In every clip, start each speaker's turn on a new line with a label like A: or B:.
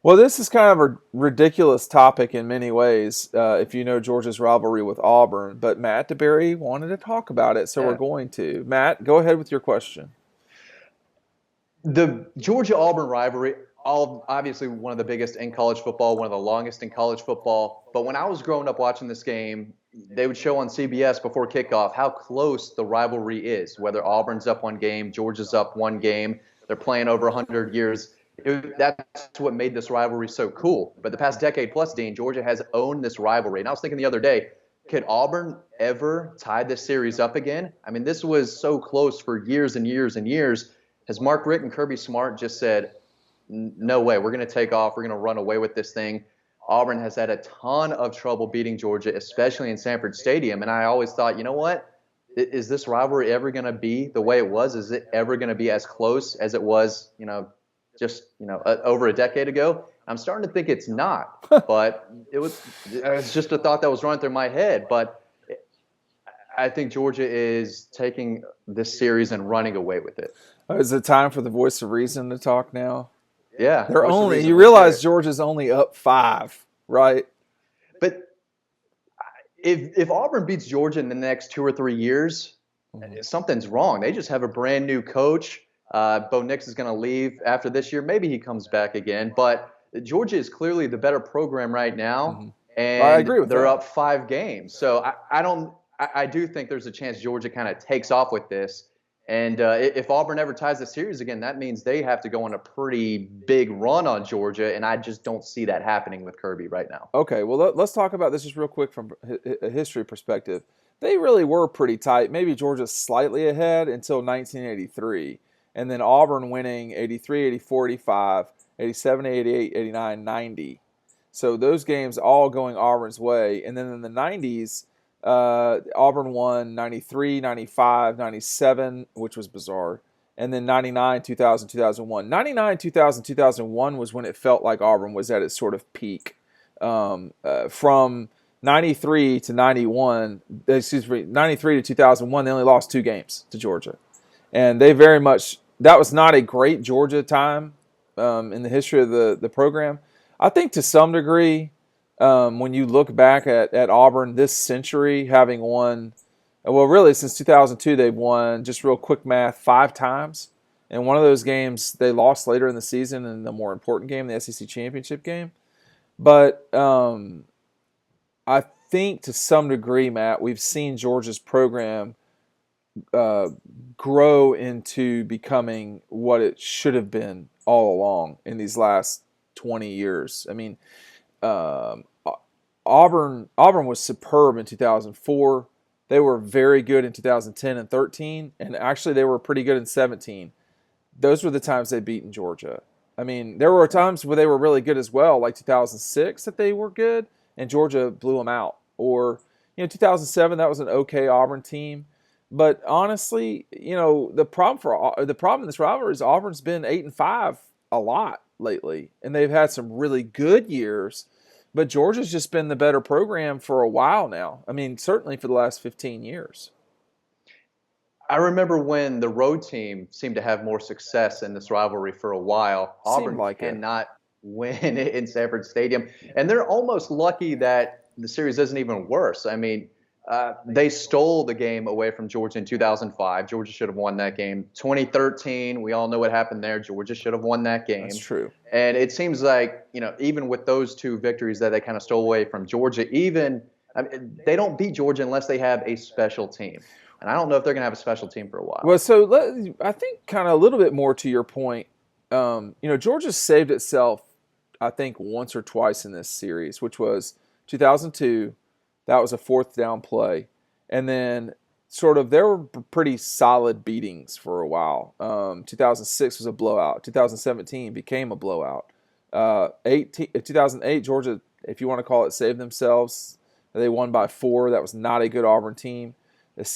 A: Well, this is kind of a ridiculous topic in many ways, if you know Georgia's rivalry with Auburn. But Matt DeBary wanted to talk about it, so we're
B: Yeah.
A: going to. Matt, go ahead with your question.
B: The Georgia Auburn rivalry, all obviously one of the biggest in college football, one of the longest in college football. But when I was growing up watching this game, they would show on CBS before kickoff how close the rivalry is. Whether Auburn's up one game, Georgia's up one game, they're playing over 100 years. That's what made this rivalry so cool. But the past decade plus, Dean, Georgia has owned this rivalry. And I was thinking the other day, could Auburn ever tie this series up again? I mean, this was so close for years and years and years. Has Mark Richt and Kirby Smart just said, no way, we're going to take off, we're going to run away with this thing? Auburn has had a ton of trouble beating Georgia, especially in Sanford Stadium. And I always thought, you know what? Is this rivalry ever going to be the way it was? Is it ever going to be as close as it was, just, over a decade ago? I'm starting to think it's not, but it's just a thought that was running through my head. But I think Georgia is taking this series and running away with it.
A: Is it time for the voice of reason to talk now?
B: Yeah,
A: They're
B: voice of
A: only, you
B: reason. Let's hear
A: realize
B: it.
A: Georgia's only up five, right?
B: But if Auburn beats Georgia in the next 2 or 3 years,
A: Mhm.
B: something's wrong. They just have a brand new coach. Bo Nix is going to leave after this year. Maybe he comes back again. But Georgia is clearly the better program right now,
A: Mhm. I
B: and
A: agree with
B: they're
A: that.
B: up 5 games. So I don't. I do think there's a chance Georgia kind of takes off with this. And if Auburn ever ties the series again, that means they have to go on a pretty big run on Georgia, and I just don't see that happening with Kirby right now.
A: Okay, well, let's talk about this just real quick from a history perspective. They really were pretty tight. Maybe Georgia slightly ahead until 1983. And then Auburn winning 83, 84, 85, 87, 88, 89, 90. So those games all going Auburn's way. And then in the 90s, Auburn won 93, 95, 97, which was bizarre. And then 99, 2000, 2001. 99, 2000, 2001 was when it felt like Auburn was at its sort of peak. From 93 to 91, excuse me, 93 to 2001, they only lost two games to Georgia. And they very much, that was not a great Georgia time in the history of the program. I think to some degree, when you look back at Auburn this century, having won, well, really since 2002, they've won, just real quick math, five times. And one of those games they lost later in the season in the more important game, the SEC championship game. But I think to some degree, Matt, we've seen Georgia's program uh, grow into becoming what it should have been all along in these last 20 years. I mean, um, Auburn was superb in 2004. They were very good in 2010 and 13, and actually they were pretty good in 17. Those were the times they beat in Georgia. I mean, there were times where they were really good as well, like 2006 that they were good, and Georgia blew them out. Or 2007 that was an okay Auburn team. But honestly, the problem in this rivalry is Auburn's been 8-5 a lot lately, and they've had some really good years. But Georgia's just been the better program for a while now. I mean, certainly for the last 15 years.
B: I remember when the road team seemed to have more success in this rivalry for a while.
A: Seemed
B: Auburn
A: like it.
B: cannot win in Sanford Stadium, and they're almost lucky that the series isn't even worse. I mean, they stole the game away from Georgia in 2005. Georgia should have won that game. 2013, we all know what happened there. Georgia should have won that
A: That's
B: game.
A: true.
B: And it seems like, even with those two victories that they kind of stole away from Georgia, I mean, they don't beat Georgia unless they have a special team. And I don't know if they're going to have a special team for a while.
A: Well, so I think kind of a little bit more to your point. Georgia saved itself, I think, once or twice in this series, which was 2002. That was a fourth down play, and then sort of there were pretty solid beatings for a while. 2006 was a blowout. 2017 became a blowout. 2008 Georgia, if you want to call it, saved themselves. They won by 4. That was not a good Auburn team.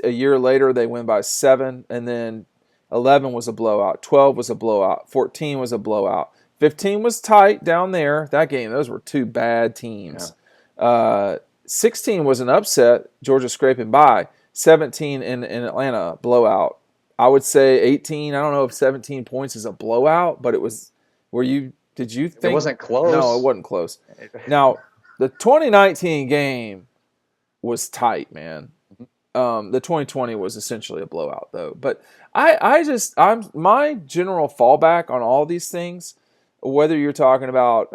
A: A year later, they win by 7, and then 11 was a blowout. 12 was a blowout. 14 was a blowout. 15 was tight down there. That game, those were two bad
B: Yeah.
A: teams. 16 was an upset. Georgia scraping by. 17 in Atlanta, blowout. I would say 18. I don't know if 17 points is a blowout, but it was where you Did you
B: It
A: think?
B: wasn't
A: No, it
B: close.
A: wasn't close. Now, the 2019 game was tight, man. The 2020 was essentially a blowout, though. But my general fallback on all these things, whether you're talking about,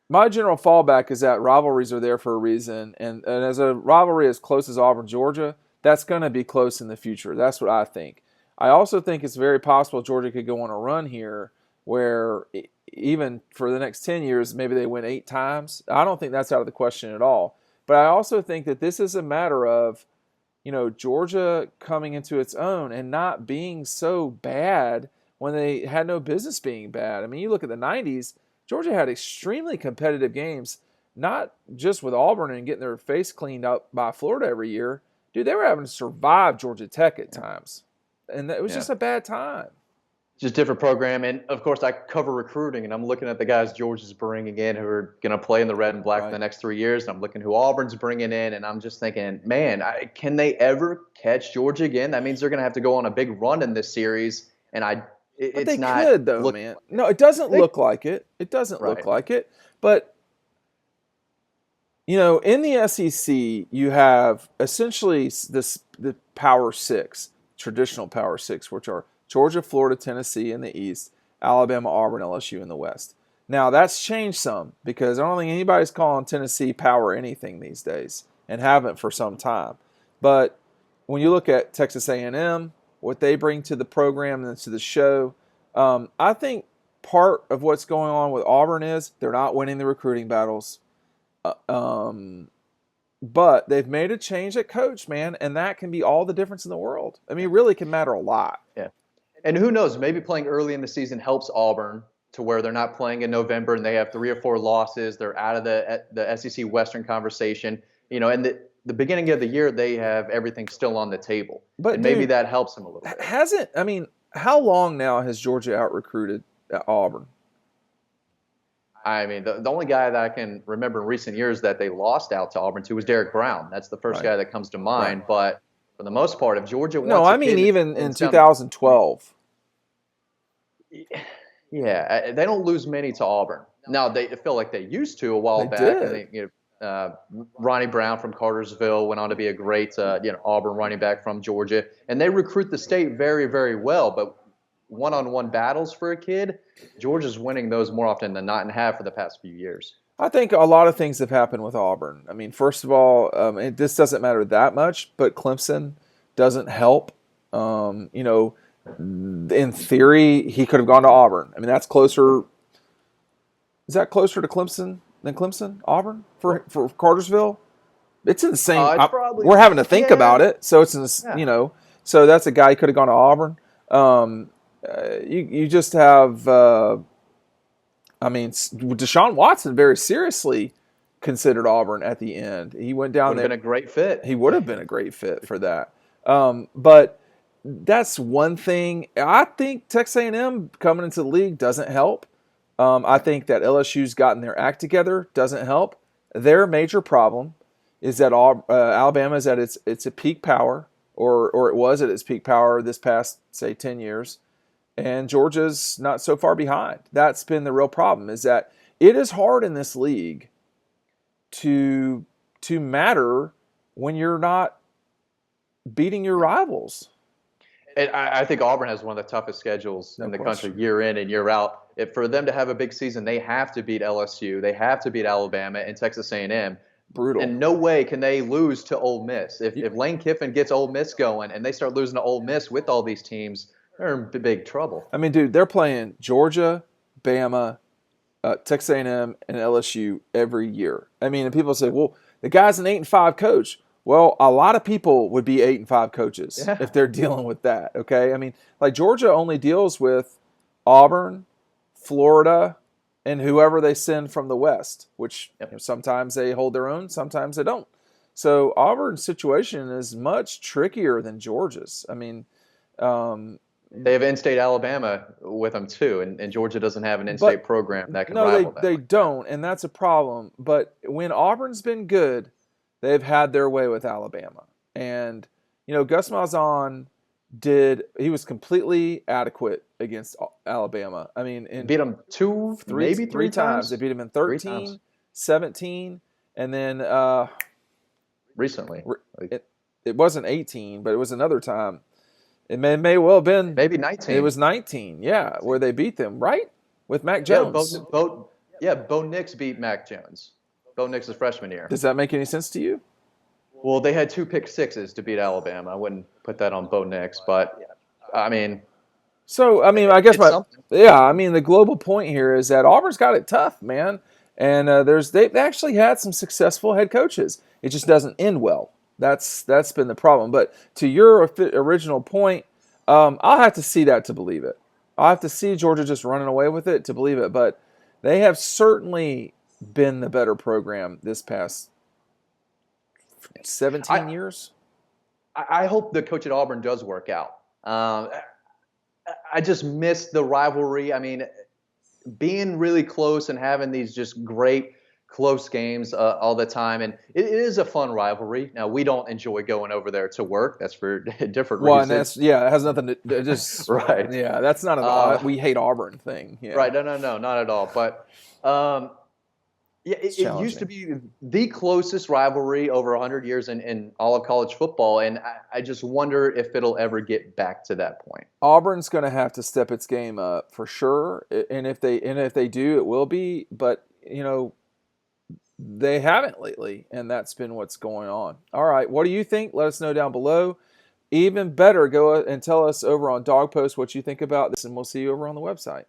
A: my general fallback is that rivalries are there for a reason, and as a rivalry as close as Auburn, Georgia, that's going to be close in the future. That's what I think. I also think it's very possible Georgia could go on a run here where even for the next 10 years, maybe they win 8 times. I don't think that's out of the question at all. But I also think that this is a matter of, Georgia coming into its own and not being so bad when they had no business being bad. I mean, you look at the 90s, Georgia had extremely competitive games, not just with Auburn and getting their face cleaned up by Florida every year. Dude, they were having to survive Georgia Tech at times. And it was just a bad time.
B: Just different program. And of course, I cover recruiting, and I'm looking at the guys Georgia's bringing in who are going to play in the red and black for the next 3 years. And I'm looking who Auburn's bringing in, and I'm just thinking, man, can they ever catch Georgia again? That means they're going to have to go on a big run in this series. And
A: But they could, though, man. No, it doesn't look like it. It doesn't look like it. But, in the SEC, you have essentially the Power Six, traditional Power Six, which are Georgia, Florida, Tennessee in the East, Alabama, Auburn, LSU in the West. Now, that's changed some because I don't think anybody's calling Tennessee power anything these days and haven't for some time. But when you look at Texas A&M, what they bring to the program and to the show, I think part of what's going on with Auburn is they're not winning the recruiting battles. But they've made a change at coach, man, and that can be all the difference in the world. I mean, it really can matter a lot.
B: Yeah. And who knows, maybe playing early in the season helps Auburn to where they're not playing in November and they have 3 or 4 losses. They're out of the SEC Western conversation. And the beginning of the year, they have everything still on the table. And maybe that helps them a little bit.
A: How long now has Georgia out-recruited Auburn?
B: I mean, the only guy that I can remember in recent years that they lost out to Auburn to was Derek Brown. That's the first guy that comes to mind. Right. But for the most part, if Georgia wants
A: even in 2012.
B: Yeah, they don't lose many to Auburn. Now, they feel like they used to a while back.
A: Did.
B: And Ronnie Brown from Cartersville went on to be a great Auburn running back from Georgia. And they recruit the state very, very well. But one-on-one battles for a kid, Georgia's winning those more often than not and have for the past few years.
A: I think a lot of things have happened with Auburn. I mean, first of all, this doesn't matter that much, but Clemson doesn't help. In theory, he could have gone to Auburn. I mean, that's closer. Is that closer to Clemson than Clemson? Auburn for Cartersville? It's in the same. We're having to think about it, so it's in the, So that's a guy who could have gone to Auburn. You just have. Deshaun Watson very seriously considered Auburn at the end. He went down there.
B: Would have been a great fit.
A: He would have been a great fit for that. But that's one thing. I think Texas A&M coming into the league doesn't help. I think that LSU's gotten their act together doesn't help. Their major problem is that Alabama is at its peak power, or it was at its peak power this past, say, 10 years. And Georgia's not so far behind. That's been the real problem, is that it is hard in this league to matter when you're not beating your rivals.
B: And I think Auburn has one of the toughest schedules in the country, year in and year out. For them to have a big season, they have to beat LSU, they have to beat Alabama and Texas A&M.
A: Brutal.
B: And no way can they lose to Ole Miss. If Lane Kiffin gets Ole Miss going and they start losing to Ole Miss with all these teams, they're in big trouble.
A: I mean, dude, they're playing Georgia, Bama, Texas A&M, and LSU every year. I mean, and people say, well, the guy's an 8-5 coach. Well, a lot of people would be 8-5 coaches if they're dealing with that, okay? I mean, like Georgia only deals with Auburn, Florida, and whoever they send from the West, which sometimes they hold their own, sometimes they don't. So Auburn's situation is much trickier than Georgia's. I mean,
B: they have in-state Alabama with them too, and Georgia doesn't have an in-state program that can rival that.
A: No, they don't, and that's a problem. But when Auburn's been good, they've had their way with Alabama. And, Gus Malzahn he was completely adequate against Alabama. I mean, in
B: Beat them two, maybe
A: three
B: three
A: times. They
B: times.
A: beat them in
B: 3
A: 13,
B: times
A: 17, and then
B: recently.
A: it wasn't 18, but it was another time. It may well have been.
B: Maybe
A: It
B: 19.
A: was 19, yeah, where they beat them, right? With Mac
B: Yeah,
A: Jones.
B: Bo Nix beat Mac Jones. Bo Nix's freshman year.
A: Does that make any sense to you?
B: Well, they had 2 pick sixes to beat Alabama. I wouldn't put that on Bo Nix, but I mean,
A: So, I mean, I guess
B: it's something.
A: I mean, the global point here is that Auburn's got it tough, man. And they actually had some successful head coaches. It just doesn't end well. That's been the problem. But to your original point, I'll have to see that to believe it. I'll have to see Georgia just running away with it to believe it. But they have certainly been the better program this past 17 years.
B: I hope the coach at Auburn does work out. I just miss the rivalry. I mean, being really close and having these just great close games all the time, and it is a fun rivalry. Now, we don't enjoy going over there to work. That's for different
A: Well, and
B: reasons.
A: it has nothing to just
B: Right.
A: Yeah, that's not an we hate Auburn thing. Yeah.
B: Right. No, not at all. But yeah, it used to be the closest rivalry over 100 years in all of college football, and I just wonder if it'll ever get back to that point.
A: Auburn's going to have to step its game up for sure, and if they do, it will be. But they haven't lately, and that's been what's going on. All right, what do you think? Let us know down below. Even better, go and tell us over on Dog Post what you think about this, and we'll see you over on the website.